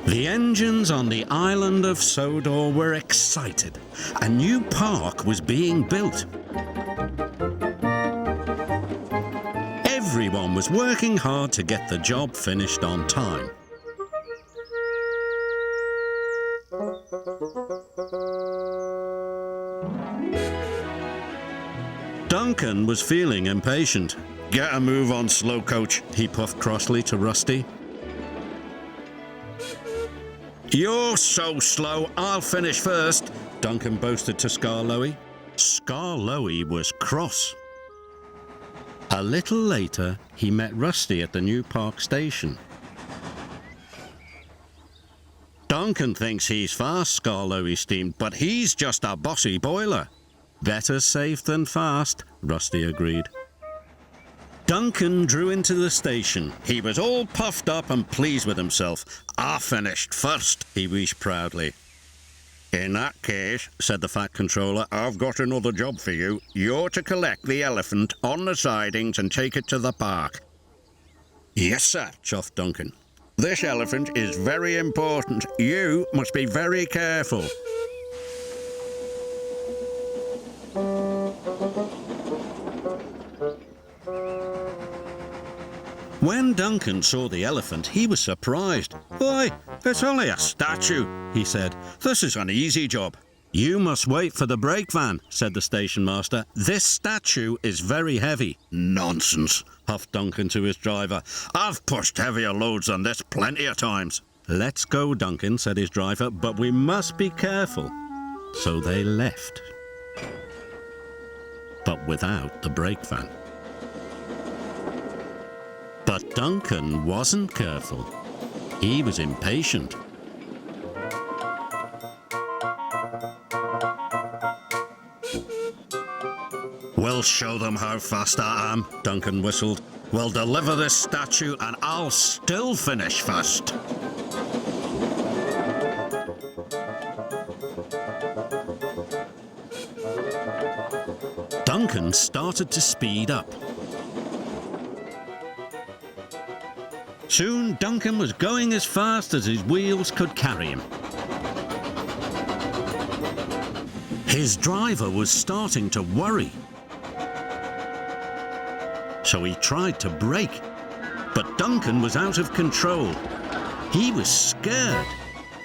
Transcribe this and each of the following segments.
The engines on the Island of Sodor were excited. A new park was being built. Everyone was working hard to get the job finished on time. Duncan was feeling impatient. "Get a move on, slow coach," he puffed crossly to Rusty. "You're so slow, I'll finish first," Duncan boasted to Skarloey. Skarloey was cross. A little later, he met Rusty at the new park station. "Duncan thinks he's fast," Skarloey steamed, "but he's just a bossy boiler." "Better safe than fast," Rusty agreed. Duncan drew into the station. He was all puffed up and pleased with himself. "I finished first," he wheezed proudly. "In that case," said the Fat Controller, "I've got another job for you. You're to collect the elephant on the sidings and take it to the park." "Yes, sir," chuffed Duncan. "This elephant is very important. You must be very careful." When Duncan saw the elephant, he was surprised. "Why, it's only a statue," he said. "This is an easy job." "You must wait for the brake van," said the station master. "This statue is very heavy." "Nonsense," huffed Duncan to his driver. "I've pushed heavier loads than this plenty of times." "Let's go, Duncan," said his driver, "but we must be careful." So they left. But without the brake van. But Duncan wasn't careful. He was impatient. "We'll show them how fast I am," Duncan whistled. "We'll deliver this statue and I'll still finish first." Duncan started to speed up. Soon, Duncan was going as fast as his wheels could carry him. His driver was starting to worry. So he tried to brake, but Duncan was out of control. He was scared.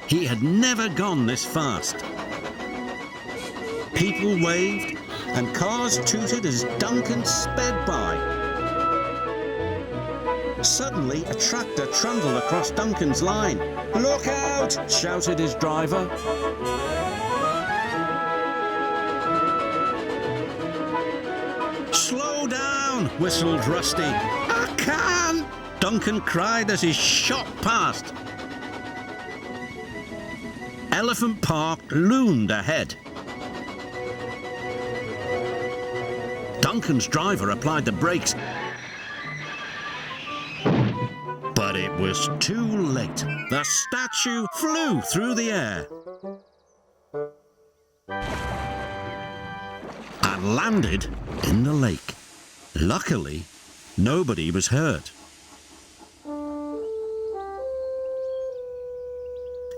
He had never gone this fast. People waved and cars tooted as Duncan sped by. Suddenly, a tractor trundled across Duncan's line. "Look out!" shouted his driver. "Slow down!" whistled Rusty. "I can't!" Duncan cried as he shot past. Elephant Park loomed ahead. Duncan's driver applied the brakes. But it was too late. The statue flew through the air and landed in the lake. Luckily, nobody was hurt.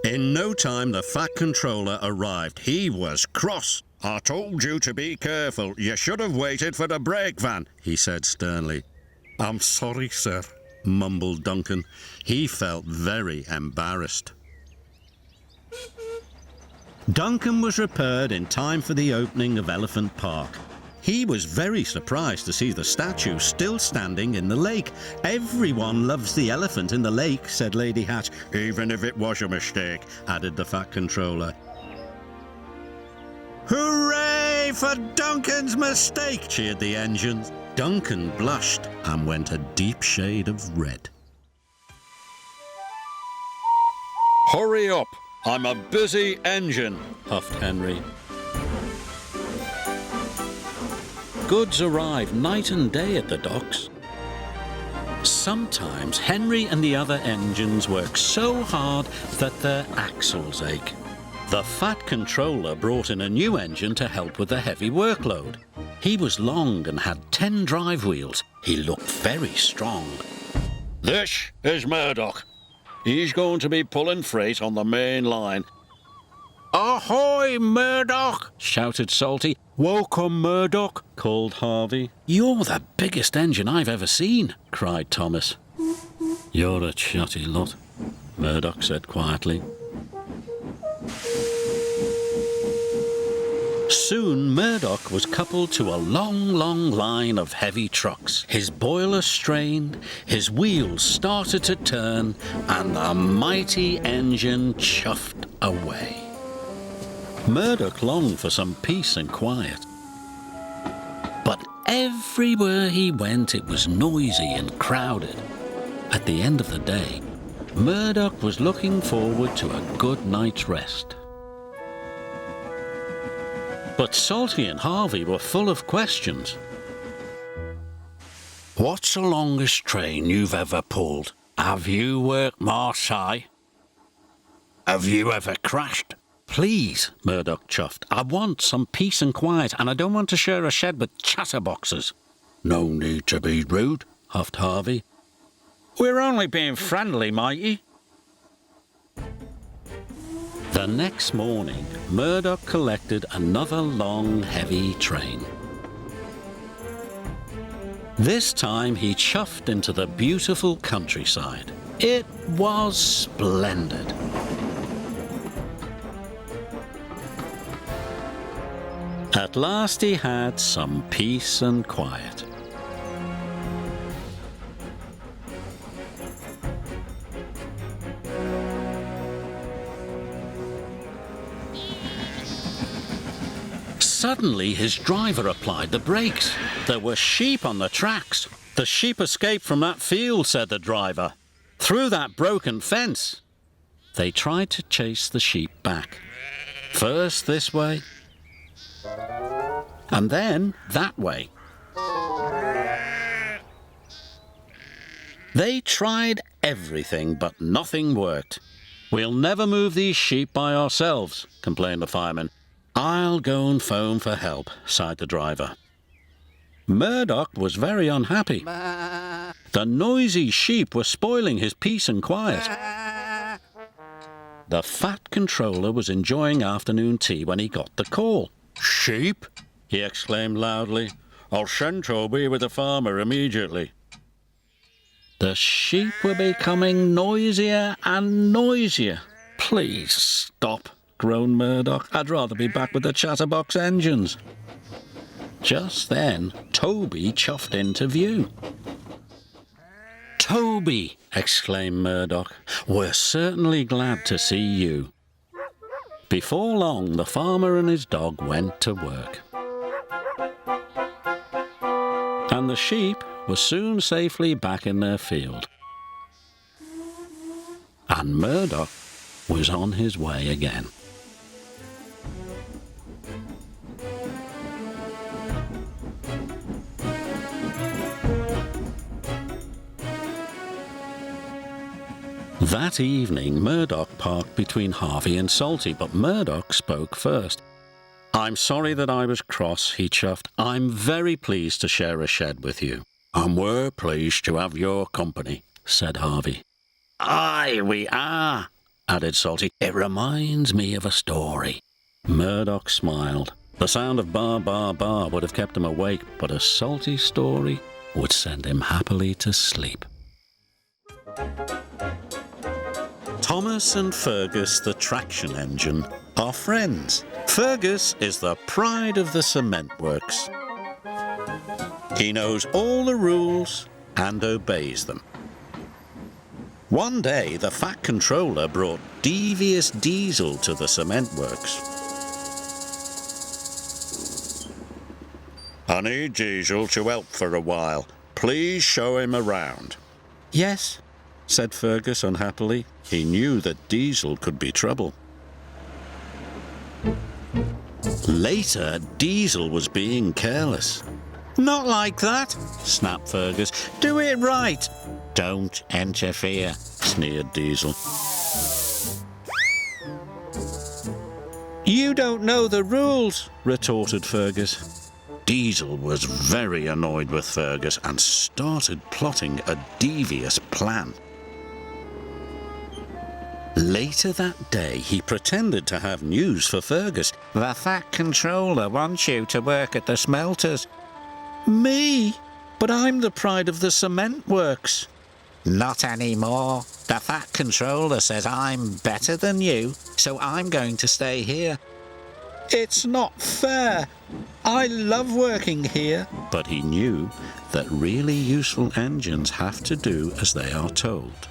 In no time, the Fat Controller arrived. He was cross. "I told you to be careful. You should have waited for the brake van," he said sternly. "I'm sorry, sir," mumbled Duncan. He felt very embarrassed. Duncan was repaired in time for the opening of Elephant Park. He was very surprised to see the statue still standing in the lake. "Everyone loves the elephant in the lake," said Lady Hatt. "Even if it was a mistake," added the Fat Controller. "Hooray for Duncan's mistake!" cheered the engines. Duncan blushed and went a deep shade of red. "Hurry up! I'm a busy engine," huffed Henry. Goods arrived night and day at the docks. Sometimes Henry and the other engines work so hard that their axles ache. The Fat Controller brought in a new engine to help with the heavy workload. He was long and had 10 drive wheels. He looked very strong. This is Murdoch. He's going to be pulling freight on the main line. "Ahoy, Murdoch!" shouted Salty. "Welcome, Murdoch," called Harvey. "You're the biggest engine I've ever seen," cried Thomas. "You're a chatty lot," Murdoch said quietly. Soon Murdoch was coupled to a long, long line of heavy trucks. His boiler strained, his wheels started to turn, and the mighty engine chuffed away. Murdoch longed for some peace and quiet. But everywhere he went, it was noisy and crowded. At the end of the day, Murdoch was looking forward to a good night's rest. But Salty and Harvey were full of questions. "What's the longest train you've ever pulled? Have you worked Marseille? Have you ever crashed?" "Please," Murdoch chuffed, "I want some peace and quiet, and I don't want to share a shed with chatterboxes." "No need to be rude," huffed Harvey. "We're only being friendly, matey." The next morning, Murdoch collected another long, heavy train. This time he chuffed into the beautiful countryside. It was splendid. At last he had some peace and quiet. Suddenly his driver applied the brakes. There were sheep on the tracks. "The sheep escaped from that field," said the driver. "Through that broken fence." They tried to chase the sheep back. First this way, and then that way. They tried everything, but nothing worked. "We'll never move these sheep by ourselves," complained the fireman. "I'll go and phone for help," sighed the driver. Murdoch was very unhappy. The noisy sheep were spoiling his peace and quiet. The fat controller was enjoying afternoon tea when he got the call. "Sheep?" he exclaimed loudly. "I'll send Toby with the farmer immediately." The sheep were becoming noisier and noisier. "Please stop," groaned Murdoch. "I'd rather be back with the chatterbox engines." Just then, Toby chuffed into view. "Toby!" exclaimed Murdoch. "We're certainly glad to see you." Before long, the farmer and his dog went to work. And the sheep were soon safely back in their field. And Murdoch was on his way again. That evening, Murdoch parked between Harvey and Salty, but Murdoch spoke first. "I'm sorry that I was cross," he chuffed. "I'm very pleased to share a shed with you." "And we're pleased to have your company," said Harvey. "Aye, we are," added Salty. "It reminds me of a story." Murdoch smiled. The sound of bar, bar, bar would have kept him awake, but a Salty story would send him happily to sleep. Thomas and Fergus, the traction engine, are friends. Fergus is the pride of the cement works. He knows all the rules and obeys them. One day, the fat controller brought devious Diesel to the cement works. "I need Diesel to help for a while. Please show him around." "Yes," said Fergus unhappily. He knew that Diesel could be trouble. Later, Diesel was being careless. "Not like that," snapped Fergus. "Do it right." "Don't interfere," sneered Diesel. "You don't know the rules," retorted Fergus. Diesel was very annoyed with Fergus and started plotting a devious plan. Later that day, he pretended to have news for Fergus. The Fat Controller wants you to work at the smelters. Me? But I'm the pride of the cement works. Not anymore. The Fat Controller says I'm better than you, so I'm going to stay here. It's not fair. I love working here. But he knew that really useful engines have to do as they are told.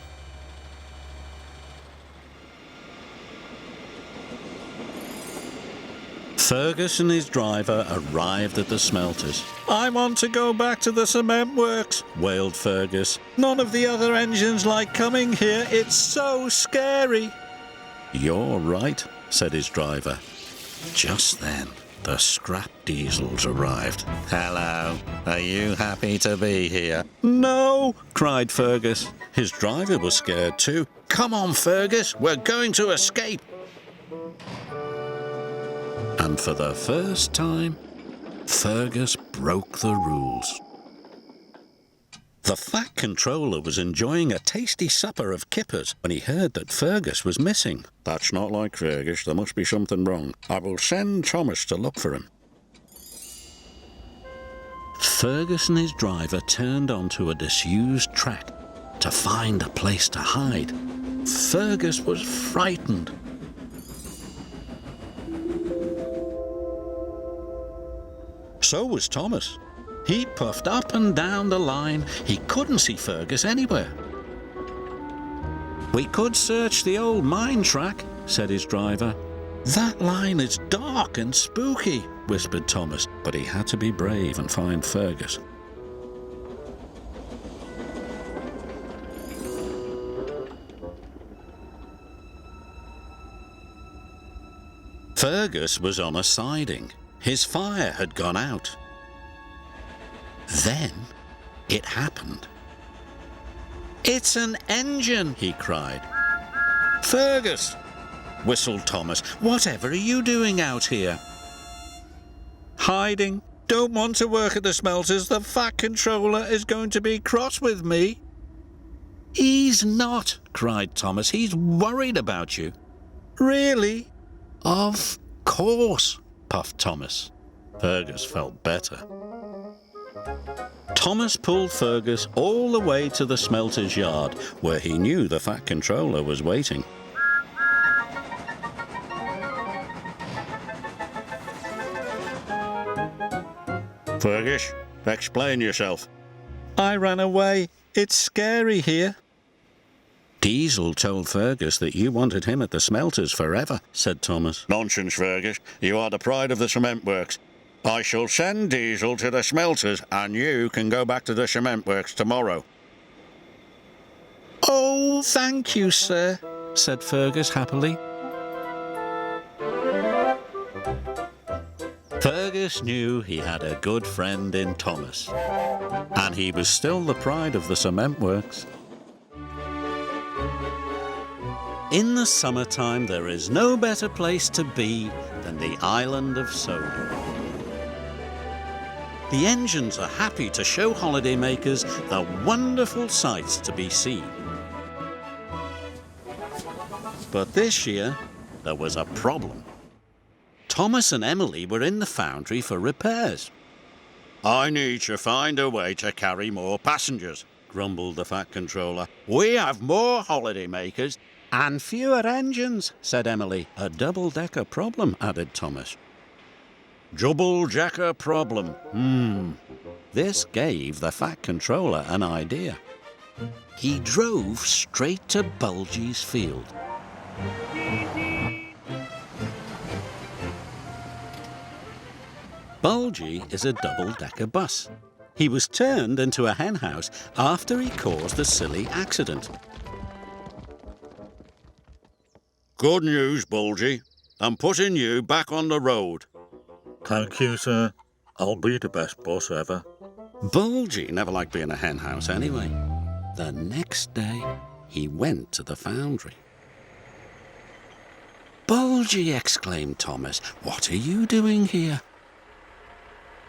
Fergus and his driver arrived at the smelters. I want to go back to the cement works, wailed Fergus. None of the other engines like coming here. It's so scary. You're right, said his driver. Just then, the scrap diesels arrived. Hello, are you happy to be here? No, cried Fergus. His driver was scared too. Come on, Fergus, we're going to escape. And for the first time, Fergus broke the rules. The Fat Controller was enjoying a tasty supper of kippers when he heard that Fergus was missing. That's not like Fergus. There must be something wrong. I will send Thomas to look for him. Fergus and his driver turned onto a disused track to find a place to hide. Fergus was frightened. So was Thomas. He puffed up and down the line. He couldn't see Fergus anywhere. We could search the old mine track, said his driver. That line is dark and spooky, whispered Thomas, but he had to be brave and find Fergus. Fergus was on a siding. His fire had gone out. Then it happened. It's an engine, he cried. Fergus, whistled Thomas. Whatever are you doing out here? Hiding. Don't want to work at the smelters. The Fat Controller is going to be cross with me. He's not, cried Thomas. He's worried about you. Really? Of course, puffed Thomas. Fergus felt better. Thomas pulled Fergus all the way to the smelter's yard, where he knew the Fat Controller was waiting. Fergus, explain yourself. I ran away. It's scary here. Diesel told Fergus that you wanted him at the smelters forever, said Thomas. Nonsense, Fergus. You are the pride of the cement works. I shall send Diesel to the smelters and you can go back to the cement works tomorrow. Oh, thank you, sir, said Fergus happily. Fergus knew he had a good friend in Thomas, and he was still the pride of the cement works. In the summertime, there is no better place to be than the Island of Sodor. The engines are happy to show holidaymakers the wonderful sights to be seen. But this year, there was a problem. Thomas and Emily were in the foundry for repairs. I need to find a way to carry more passengers, grumbled the Fat Controller. We have more holidaymakers and fewer engines, said Emily. A double-decker problem, added Thomas. Double-decker problem. This gave the Fat Controller an idea. He drove straight to Bulgy's field. Bulgy is a double-decker bus. He was turned into a henhouse after he caused a silly accident. Good news, Bulgy. I'm putting you back on the road. Thank you, sir. I'll be the best boss ever. Bulgy never liked being a henhouse anyway. The next day, he went to the foundry. Bulgy, exclaimed Thomas. What are you doing here?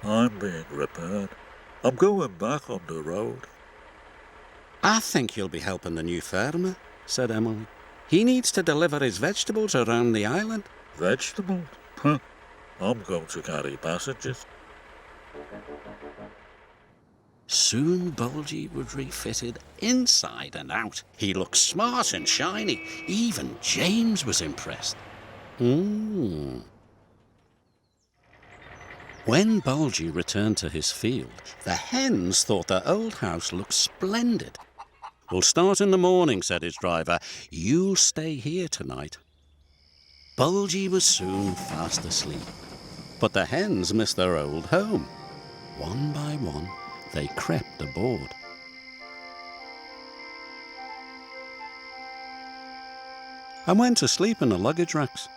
I'm being repaired. I'm going back on the road. I think you'll be helping the new farmer, said Emily. He needs to deliver his vegetables around the island. Vegetables? Huh. I'm going to carry passengers. Soon Bulgy was refitted inside and out. He looked smart and shiny. Even James was impressed. When Bulgy returned to his field, the hens thought their old house looked splendid. We'll start in the morning, said his driver. You'll stay here tonight. Bulgy was soon fast asleep, but the hens missed their old home. One by one, they crept aboard. And went to sleep in the luggage racks.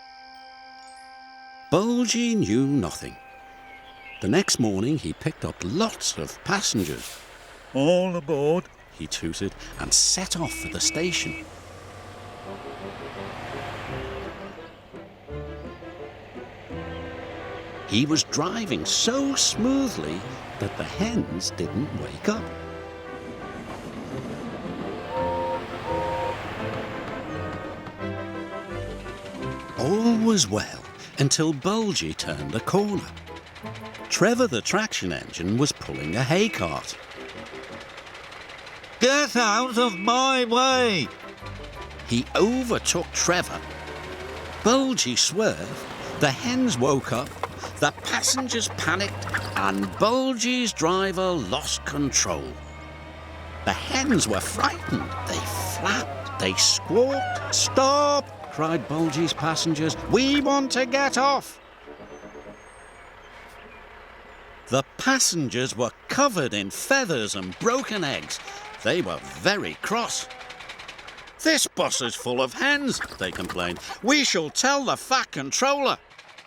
Bulgy knew nothing. The next morning he picked up lots of passengers. All aboard. He tooted and set off for the station. He was driving so smoothly that the hens didn't wake up. All was well until Bulgy turned a corner. Trevor the traction engine was pulling a hay cart. Get out of my way! He overtook Trevor. Bulgy swerved, the hens woke up, the passengers panicked, and Bulgy's driver lost control. The hens were frightened. They flapped, they squawked. "Stop!" cried Bulgy's passengers. "We want to get off!" The passengers were covered in feathers and broken eggs. They were very cross. "This bus is full of hens," they complained. "We shall tell the Fat Controller."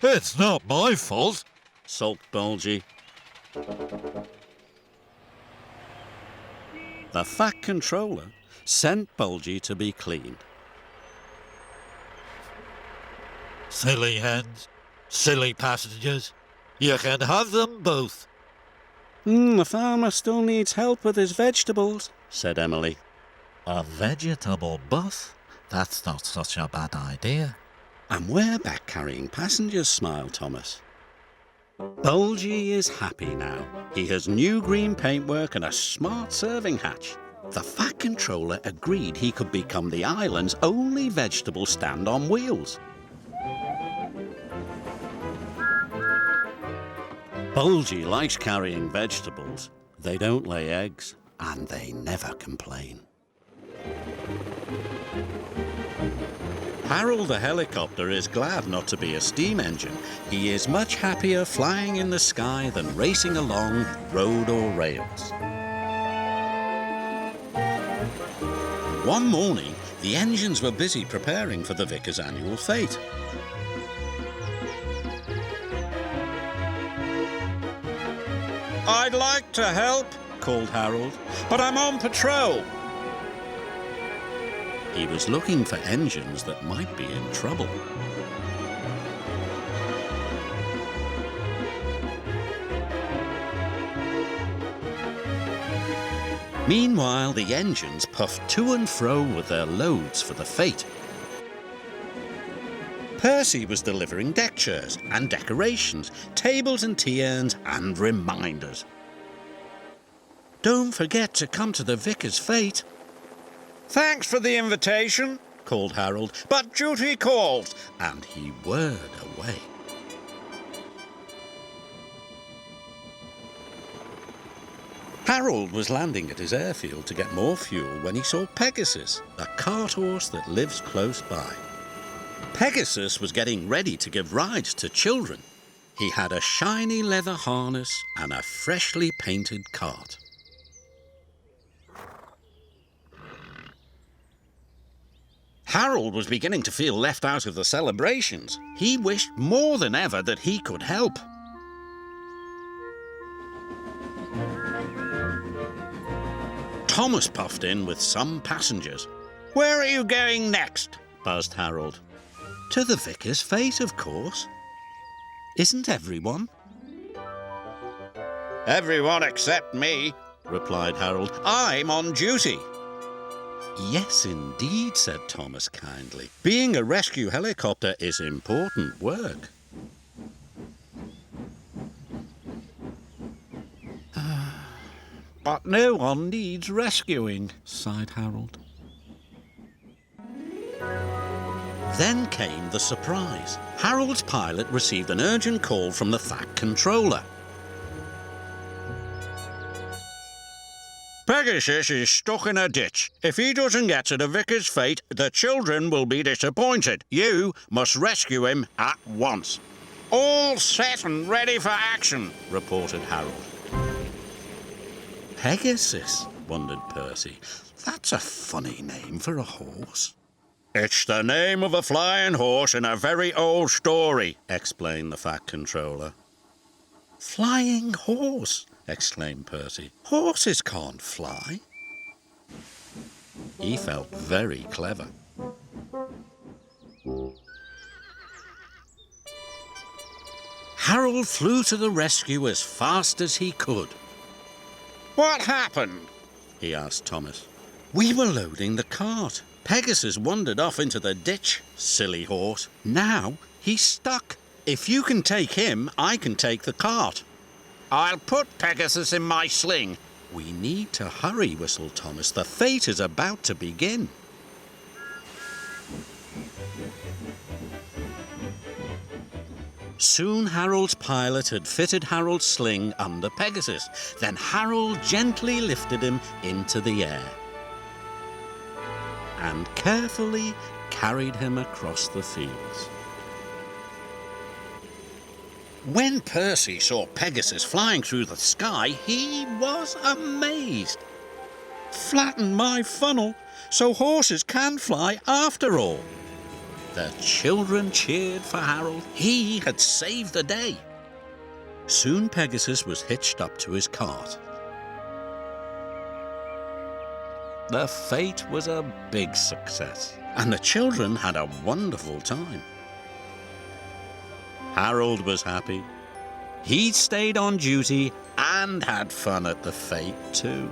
It's not my fault, sulked Bulgy. The Fat Controller sent Bulgy to be cleaned. Silly hens, silly passengers. You can have them both. The farmer still needs help with his vegetables, said Emily. A vegetable bus? That's not such a bad idea. And we're back carrying passengers, smiled Thomas. Bulgy is happy now. He has new green paintwork and a smart serving hatch. The Fat Controller agreed he could become the island's only vegetable stand on wheels. Bulgy likes carrying vegetables. They don't lay eggs, and they never complain. Harold the helicopter is glad not to be a steam engine. He is much happier flying in the sky than racing along road or rails. One morning, the engines were busy preparing for the vicar's annual fete. "I'd like to help," called Harold, "but I'm on patrol." He was looking for engines that might be in trouble. Meanwhile, the engines puffed to and fro with their loads for the fete. Percy was delivering deck chairs and decorations, tables and tea urns and reminders. "Don't forget to come to the vicar's fete." "Thanks for the invitation," called Harold, "but duty calls," and he whirred away. Harold was landing at his airfield to get more fuel when he saw Pegasus, a cart horse that lives close by. Pegasus was getting ready to give rides to children. He had a shiny leather harness and a freshly painted cart. Harold was beginning to feel left out of the celebrations. He wished more than ever that he could help. Thomas puffed in with some passengers. "Where are you going next?" buzzed Harold. "To the vicar's fete, of course. Isn't everyone?" Everyone except me, replied Harold. I'm on duty. Yes, indeed, said Thomas kindly. Being a rescue helicopter is important work. But no one needs rescuing, sighed Harold. Then came the surprise. Harold's pilot received an urgent call from the Fat Controller. Pegasus is stuck in a ditch. If he doesn't get to the vicar's fate, the children will be disappointed. You must rescue him at once. All set and ready for action, reported Harold. Pegasus, wondered Percy. That's a funny name for a horse. It's the name of a flying horse in a very old story, explained the Fat Controller. Flying horse, exclaimed Percy. Horses can't fly. He felt very clever. Harold flew to the rescue as fast as he could. What happened? He asked Thomas. We were loading the cart. Pegasus wandered off into the ditch, silly horse. Now he's stuck. If you can take him, I can take the cart. I'll put Pegasus in my sling. We need to hurry, whistled Thomas. The fete is about to begin. Soon Harold's pilot had fitted Harold's sling under Pegasus. Then Harold gently lifted him into the air and carefully carried him across the fields. When Percy saw Pegasus flying through the sky, he was amazed. Flatten my funnel so horses can fly after all. The children cheered for Harold. He had saved the day. Soon Pegasus was hitched up to his cart. The fete was a big success, and the children had a wonderful time. Harold was happy. He stayed on duty and had fun at the fete too.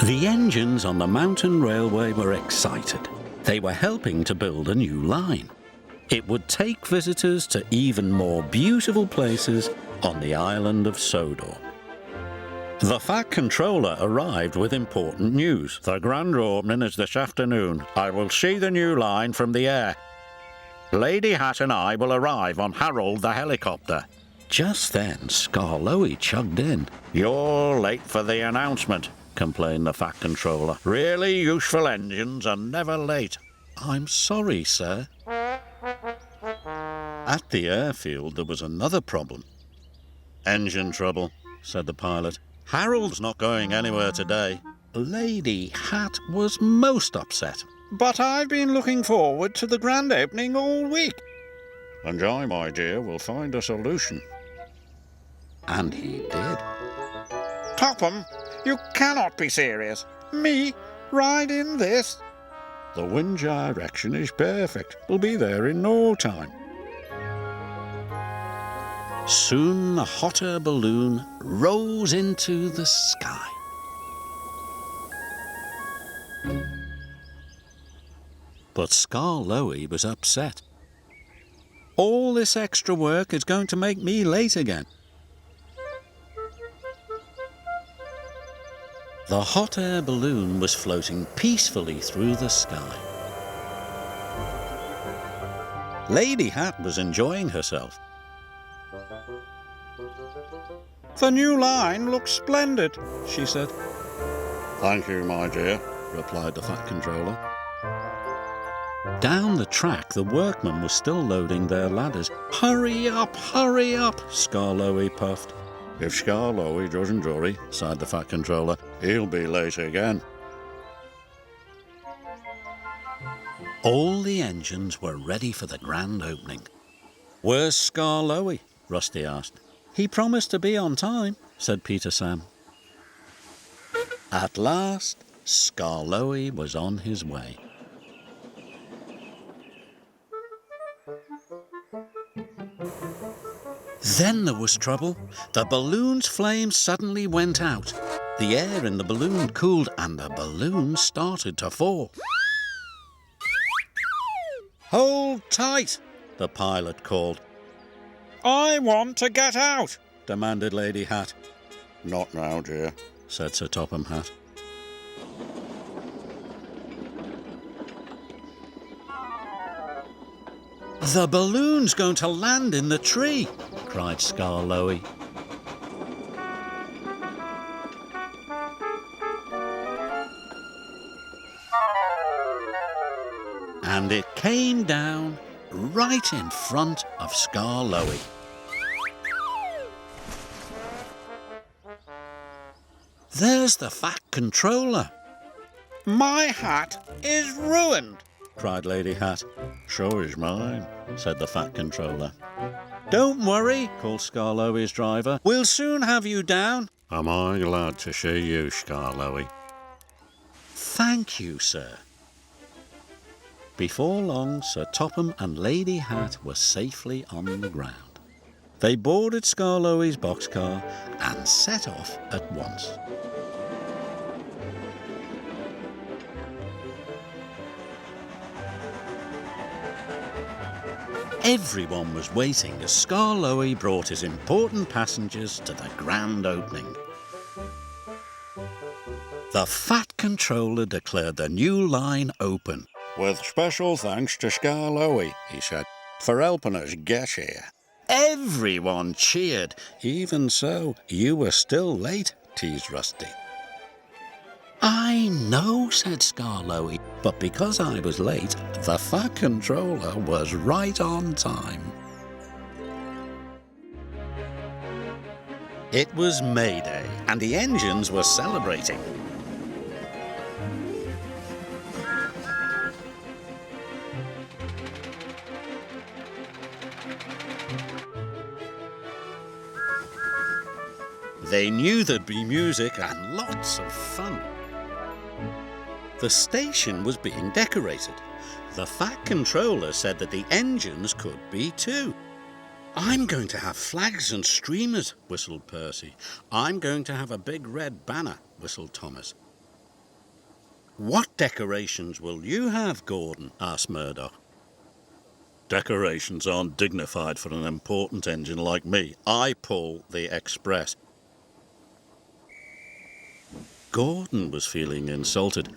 The engines on the mountain railway were excited. They were helping to build a new line. It would take visitors to even more beautiful places on the island of Sodor. The Fat Controller arrived with important news. The grand opening is this afternoon. I will see the new line from the air. Lady Hatt and I will arrive on Harold the helicopter. Just then, Skarloey chugged in. You're late for the announcement, complained the Fat Controller. Really useful engines are never late. I'm sorry, sir. At the airfield, there was another problem. Engine trouble, said the pilot. Harold's not going anywhere today. Lady Hatt was most upset. But I've been looking forward to the grand opening all week. And I, my dear, will find a solution. And he did. Topham, you cannot be serious. Me ride in this? The wind direction is perfect. We'll be there in no time. Soon the hot air balloon rose into the sky. But Skarloey was upset. All this extra work is going to make me late again. The hot air balloon was floating peacefully through the sky. Lady Hatt was enjoying herself. The new line looks splendid, she said. Thank you, my dear, replied the Fat Controller. Down the track, the workmen were still loading their ladders. Hurry up, Skarloey puffed. If Skarloey doesn't hurry, sighed the Fat Controller, he'll be late again. All the engines were ready for the grand opening. Where's Skarloey? Rusty asked. He promised to be on time, said Peter Sam. At last, Skarloey was on his way. Then there was trouble. The balloon's flame suddenly went out. The air in the balloon cooled and the balloon started to fall. "Hold tight," the pilot called. I want to get out, demanded Lady Hatt. Not now, dear, said Sir Topham Hatt. "The balloon's going to land in the tree," cried Skarloey. And it came down right in front of Skarloey. "There's the Fat Controller," My hat is ruined. cried Lady Hatt. So is mine. said the Fat Controller. "Don't worry," called Skarloey's driver. "We'll soon have you down." Am I glad to see you, Skarloey? "Thank you, sir." Before long, Sir Topham and Lady Hatt were safely on the ground. They boarded Skarloey's boxcar and set off at once. Everyone was waiting as Skarloey brought his important passengers to the grand opening. The Fat Controller declared the new line open. With special thanks to Skarloey, he said, for helping us get here. Everyone cheered. "Even so, you were still late," teased Rusty. "I know," said Skarloey, "but because I was late, the Fat Controller was right on time." It was May Day, and the engines were celebrating. They knew there'd be music and lots of fun. The station was being decorated. The Fat Controller said that the engines could be too. "I'm going to have flags and streamers," whistled Percy. "I'm going to have a big red banner," whistled Thomas. "What decorations will you have, Gordon?" asked Murdoch. Decorations aren't dignified for an important engine like me. I pull the Express. Gordon was feeling insulted.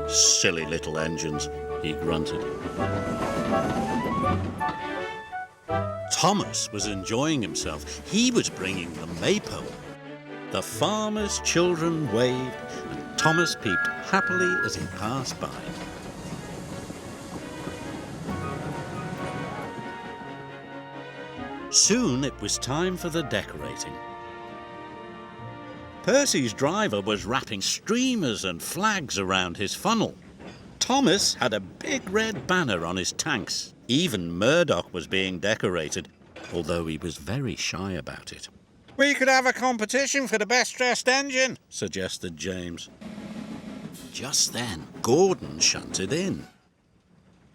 Silly little engines, he grunted. Thomas was enjoying himself. He was bringing the maypole. The farmers' children waved, and Thomas peeped happily as he passed by. Soon it was time for the decorating. Percy's driver was wrapping streamers and flags around his funnel. Thomas had a big red banner on his tanks. Even Murdoch was being decorated, although he was very shy about it. We could have a competition for the best dressed engine, suggested James. Just then, Gordon shunted in.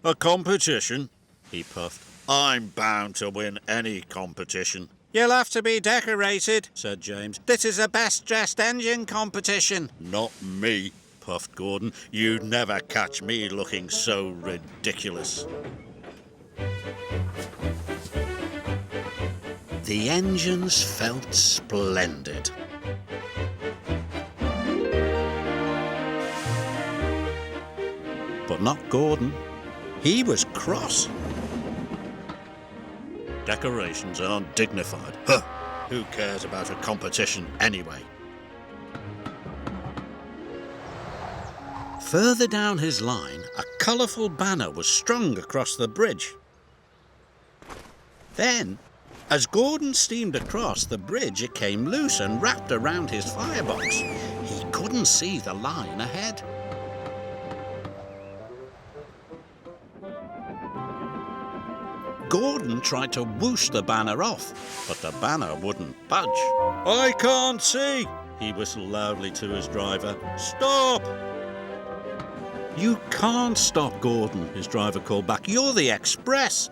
A competition? He puffed. I'm bound to win any competition. You'll have to be decorated, said James. This is a best dressed engine competition. Not me, puffed Gordon. You'd never catch me looking so ridiculous. The engines felt splendid. But not Gordon. He was cross. Decorations aren't dignified. Huh! Who cares about a competition anyway? Further down his line, a colourful banner was strung across the bridge. Then, as Gordon steamed across the bridge, it came loose and wrapped around his firebox. He couldn't see the line ahead. Gordon tried to whoosh the banner off, but the banner wouldn't budge. I can't see, he whistled loudly to his driver. Stop! You can't stop, Gordon, his driver called back. You're the express.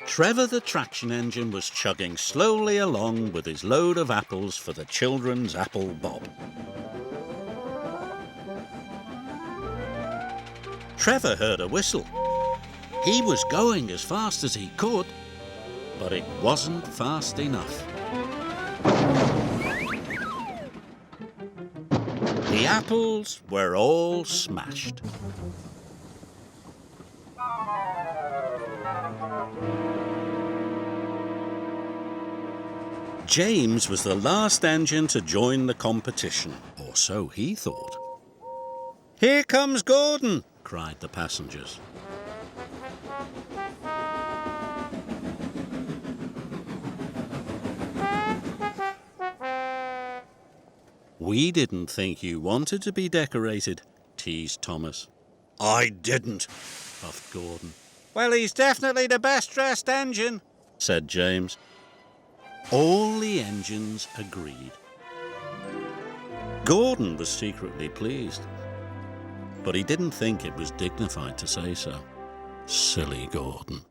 Trevor the traction engine was chugging slowly along with his load of apples for the children's apple bob. Trevor heard a whistle. He was going as fast as he could, but it wasn't fast enough. The apples were all smashed. James was the last engine to join the competition, or so he thought. "Here comes Gordon!" cried the passengers. "We didn't think you wanted to be decorated," teased Thomas. "I didn't," puffed Gordon. "Well, he's definitely the best-dressed engine," said James. All the engines agreed. Gordon was secretly pleased, but he didn't think it was dignified to say so. Silly Gordon.